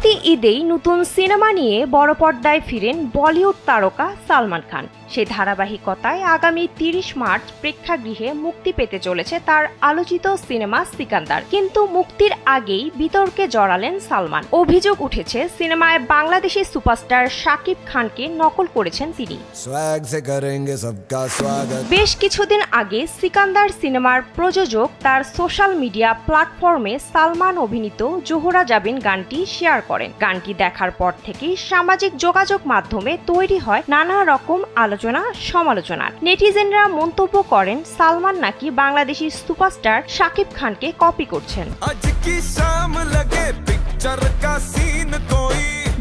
প্রতি ঈদেই নতুন সিনেমা নিয়ে বড় পর্দায় ফিরেন বলিউড তারকা সালমান খান। সেই ধারাবাহিকতায় আগামী ৩০ মার্চ প্রেক্ষাগৃহে মুক্তি পেতে চলেছে তার আলোচিত সিনেমা সিকান্দার। কিন্তু মুক্তির আগেই বিতর্কে জড়ালেন সালমান। অভিযোগ উঠেছে সিনেমায় বাংলাদেশি সুপারস্টার শাকিব খানকে নকল করেছেন তিনি। বেশ কিছুদিন আগে সিকান্দার সিনেমার প্রযোজক তার সোশ্যাল মিডিয়া প্ল্যাটফর্মে সালমান অভিনীত জোহরা জাবিন গানটি শেয়ার করেন। গানটি দেখার পর থেকেই সামাজিক যোগাযোগ মাধ্যমে তৈরি হয় নানা রকম সমালোচনার। নেটিজেনরা মন্তব্য করেন সালমান নাকি বাংলাদেশি সুপারস্টার শাকিব খানকে কপি করছেন।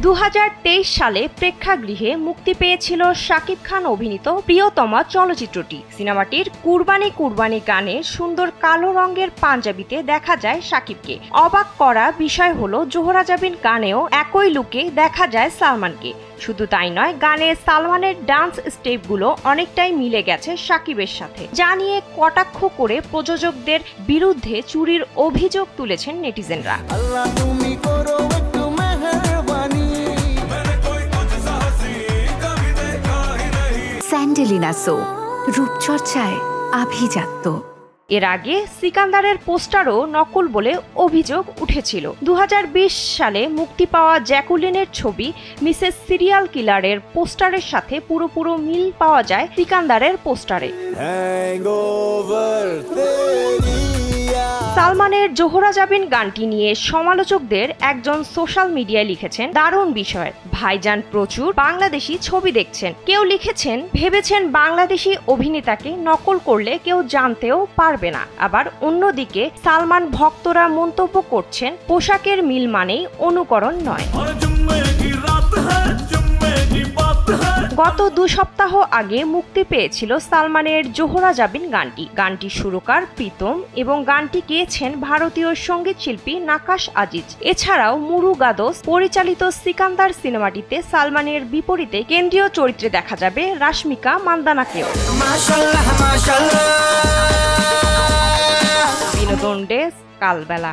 ২০২৩ সালে প্রেক্ষাগৃহে মুক্তি পেয়েছিল শাকিব খান অভিনীত প্রিয়তমা চলচ্চিত্রটি। সিনেমাটির কুরবানি কুরবানি গানে সুন্দর কালো রঙের পাঞ্জাবিতে দেখা যায় শাকিবকে। অবাক করা বিষয় হলো জোহরা জাবিন গানেও একই লুকে দেখা যায় সালমানকে। শুধু তাই নয়, গানে সালমানের ডান্স স্টেপগুলো অনেকটাই মিলে গেছে শাকিবের সাথে, যা নিয়ে কটাক্ষ করে প্রযোজকদের বিরুদ্ধে চুরির অভিযোগ তুলেছেন নেটিজেনরা। স্যান্ডেলিনা সো, রূপচর্চায় আভিজাত্য। এর আগে সিকান্দারের পোস্টারও নকল বলে অভিযোগ উঠেছিল। ২০২০ সালে মুক্তি পাওয়া জ্যাকুলিনের ছবি মিসেস সিরিয়াল কিলারের পোস্টারের সাথে পুরোপুরি মিল পাওয়া যায় সিকান্দারের পোস্টারে। সালমানের জোহরা জাবিন গানটি নিয়ে সমালোচকদের একজন সোশ্যাল মিডিয়ায় লিখেছেন, দারুণ বিষয়, ভাইজান প্রচুর বাংলাদেশি ছবি দেখছেন। কেউ লিখেছেন, ভেবেছেন বাংলাদেশি অভিনেতাকে নকল করলে কেউ জানতেও পারবে না। আবার অন্যদিকে সালমান ভক্তরা মন্তব্য করছেন, পোশাকের মিল মানেই অনুকরণ নয়। গত ২ সপ্তাহ আগে মুক্তি পেয়েছিল সালমানের জোহরা জাবিন গানটি। গানটি সুরকার প্রীতম এবং গানটি গেয়েছেন ভারতীয় সঙ্গীত শিল্পী নাকাশ আজিজ। এছাড়াও মুরুগাদোস পরিচালিত সিকান্দার সিনেমাটিতে সালমানের বিপরীতে কেন্দ্রীয় চরিত্রে দেখা যাবে রাশমিকা মান্দানাকেও। বিনোদন ডেস্ক, কালবেলা।